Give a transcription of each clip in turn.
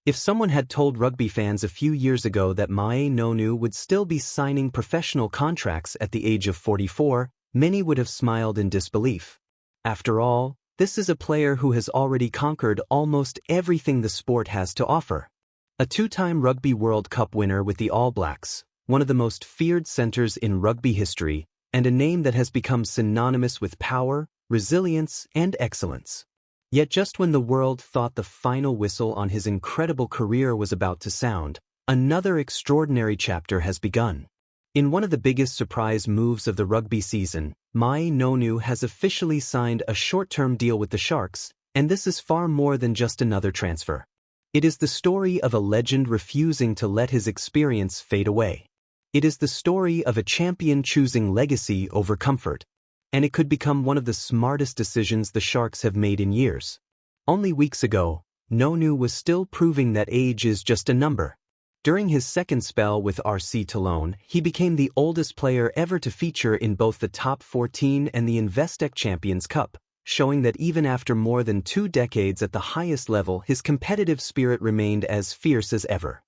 If someone had told rugby fans a few years ago that Ma'a Nonu would still be signing professional contracts at the age of 44, many would have smiled in disbelief. After all, this is a player who has already conquered almost everything the sport has to offer. A two-time Rugby World Cup winner with the All Blacks, one of the most feared centers in rugby history, and a name that has become synonymous with power, resilience, and excellence. Yet just when the world thought the final whistle on his incredible career was about to sound, another extraordinary chapter has begun. In one of the biggest surprise moves of the rugby season, Ma'a Nonu has officially signed a short-term deal with the Sharks, and this is far more than just another transfer. It is the story of a legend refusing to let his experience fade away. It is the story of a champion choosing legacy over comfort. And it could become one of the smartest decisions the Sharks have made in years. Only weeks ago, Nonu was still proving that age is just a number. During his second spell with RC Toulon, he became the oldest player ever to feature in both the Top 14 and the Investec Champions Cup, showing that even after more than 2 decades at the highest level, his competitive spirit remained as fierce as ever.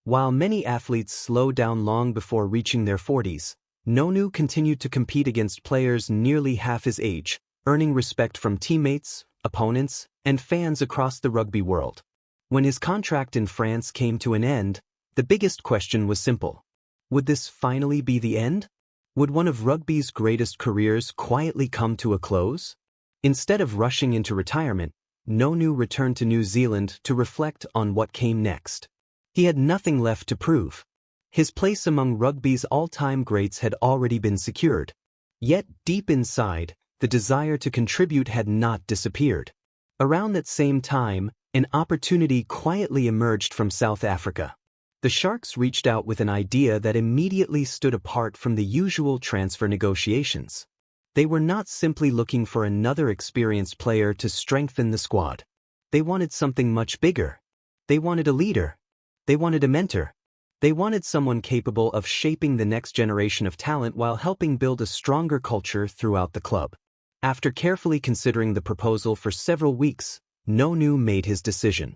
While many athletes slow down long before reaching their 40s, Nonu continued to compete against players nearly half his age, earning respect from teammates, opponents, and fans across the rugby world. When his contract in France came to an end, the biggest question was simple. Would this finally be the end? Would one of rugby's greatest careers quietly come to a close? Instead of rushing into retirement, Nonu returned to New Zealand to reflect on what came next. He had nothing left to prove. His place among rugby's all-time greats had already been secured. Yet, deep inside, the desire to contribute had not disappeared. Around that same time, an opportunity quietly emerged from South Africa. The Sharks reached out with an idea that immediately stood apart from the usual transfer negotiations. They were not simply looking for another experienced player to strengthen the squad. They wanted something much bigger. They wanted a leader. They wanted a mentor. They wanted someone capable of shaping the next generation of talent while helping build a stronger culture throughout the club. After carefully considering the proposal for several weeks, Nonu made his decision.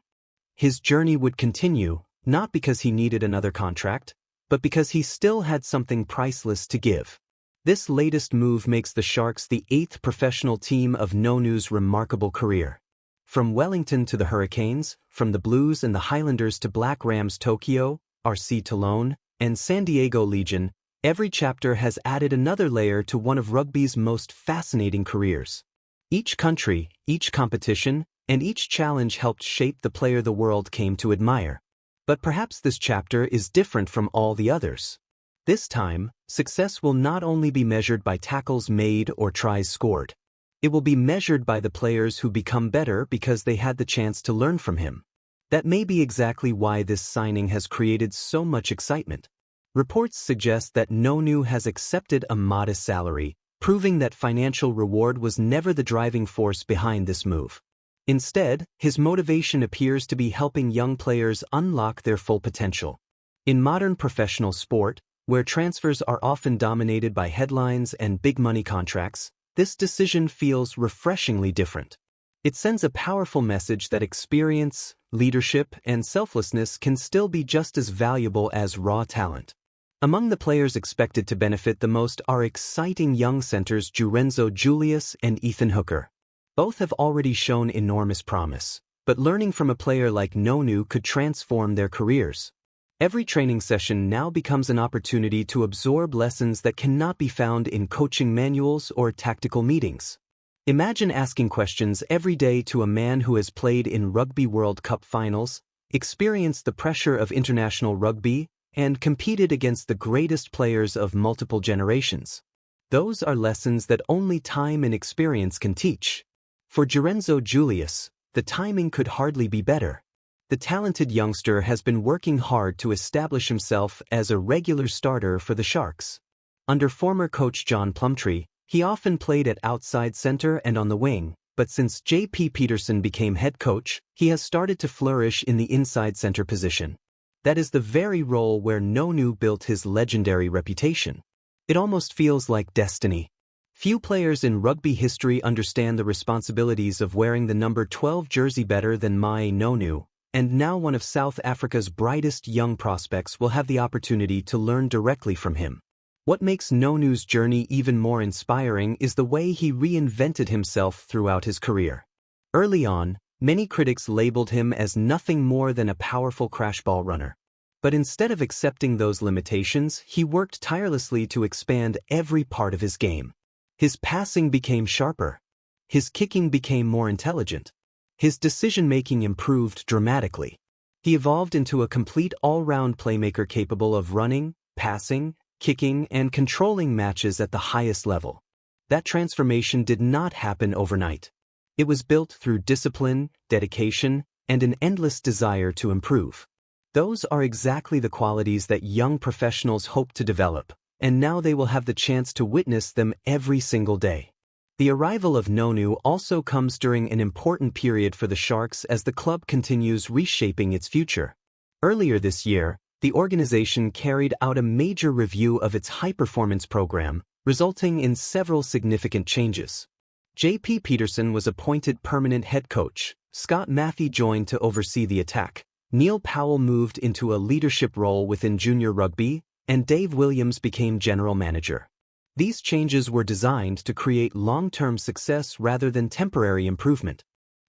His journey would continue, not because he needed another contract, but because he still had something priceless to give. This latest move makes the Sharks the 8th professional team of Nonu's remarkable career. From Wellington to the Hurricanes, from the Blues and the Highlanders to Black Rams Tokyo, RC Toulon, and San Diego Legion, every chapter has added another layer to one of rugby's most fascinating careers. Each country, each competition, and each challenge helped shape the player the world came to admire. But perhaps this chapter is different from all the others. This time, success will not only be measured by tackles made or tries scored. It will be measured by the players who become better because they had the chance to learn from him. That may be exactly why this signing has created so much excitement. Reports suggest that Nonu has accepted a modest salary, proving that financial reward was never the driving force behind this move. Instead, his motivation appears to be helping young players unlock their full potential. In modern professional sport, where transfers are often dominated by headlines and big-money contracts, this decision feels refreshingly different. It sends a powerful message that experience, leadership, and selflessness can still be just as valuable as raw talent. Among the players expected to benefit the most are exciting young centers Jurenzo Julius and Ethan Hooker. Both have already shown enormous promise, but learning from a player like Nonu could transform their careers. Every training session now becomes an opportunity to absorb lessons that cannot be found in coaching manuals or tactical meetings. Imagine asking questions every day to a man who has played in Rugby World Cup finals, experienced the pressure of international rugby, and competed against the greatest players of multiple generations. Those are lessons that only time and experience can teach. For Jurenzo Julius, the timing could hardly be better. The talented youngster has been working hard to establish himself as a regular starter for the Sharks. Under former coach John Plumtree, he often played at outside center and on the wing, but since J.P. Peterson became head coach, he has started to flourish in the inside center position. That is the very role where Nonu built his legendary reputation. It almost feels like destiny. Few players in rugby history understand the responsibilities of wearing the number 12 jersey better than Ma'a Nonu, and now one of South Africa's brightest young prospects will have the opportunity to learn directly from him. What makes Nonu's journey even more inspiring is the way he reinvented himself throughout his career. Early on, many critics labeled him as nothing more than a powerful crashball runner. But instead of accepting those limitations, he worked tirelessly to expand every part of his game. His passing became sharper. His kicking became more intelligent. His decision-making improved dramatically. He evolved into a complete all-round playmaker capable of running, passing, kicking, and controlling matches at the highest level. That transformation did not happen overnight. It was built through discipline, dedication, and an endless desire to improve. Those are exactly the qualities that young professionals hope to develop, and now they will have the chance to witness them every single day. The arrival of Nonu also comes during an important period for the Sharks as the club continues reshaping its future. Earlier this year, the organization carried out a major review of its high-performance program, resulting in several significant changes. J.P. Peterson was appointed permanent head coach, Scott Matthew joined to oversee the attack, Neil Powell moved into a leadership role within junior rugby, and Dave Williams became general manager. These changes were designed to create long-term success rather than temporary improvement.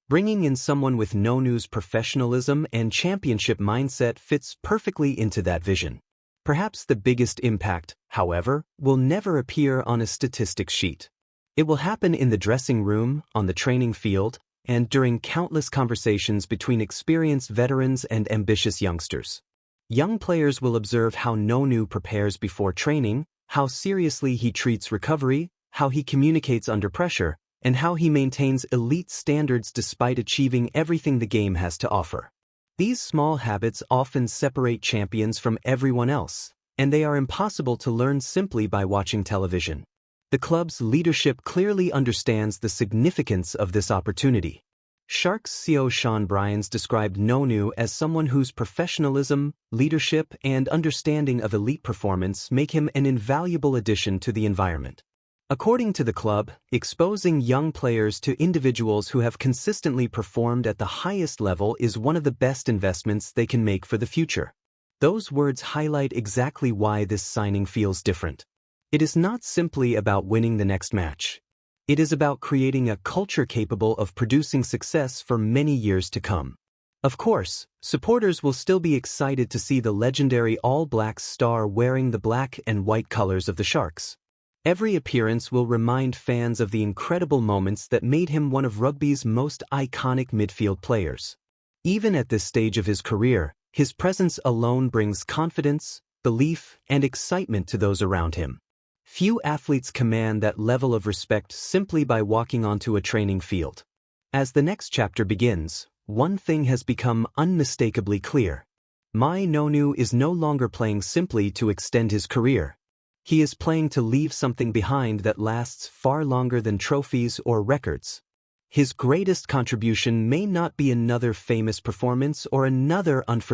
Bringing in someone with Nonu's professionalism and championship mindset fits perfectly into that vision. Perhaps the biggest impact, however, will never appear on a statistics sheet. It will happen in the dressing room, on the training field, and during countless conversations between experienced veterans and ambitious youngsters. Young players will observe how Nonu prepares before training, how seriously he treats recovery, how he communicates under pressure, and how he maintains elite standards despite achieving everything the game has to offer. These small habits often separate champions from everyone else, and they are impossible to learn simply by watching television. The club's leadership clearly understands the significance of this opportunity. Sharks CEO Sean Bryans described Nonu as someone whose professionalism, leadership, and understanding of elite performance make him an invaluable addition to the environment. According to the club, exposing young players to individuals who have consistently performed at the highest level is one of the best investments they can make for the future. Those words highlight exactly why this signing feels different. It is not simply about winning the next match. It is about creating a culture capable of producing success for many years to come. Of course, supporters will still be excited to see the legendary All Blacks star wearing the black and white colors of the Sharks. Every appearance will remind fans of the incredible moments that made him one of rugby's most iconic midfield players. Even at this stage of his career, his presence alone brings confidence, belief, and excitement to those around him. Few athletes command that level of respect simply by walking onto a training field. As the next chapter begins, one thing has become unmistakably clear. Ma'a Nonu is no longer playing simply to extend his career. He is playing to leave something behind that lasts far longer than trophies or records. His greatest contribution may not be another famous performance or another unforgettable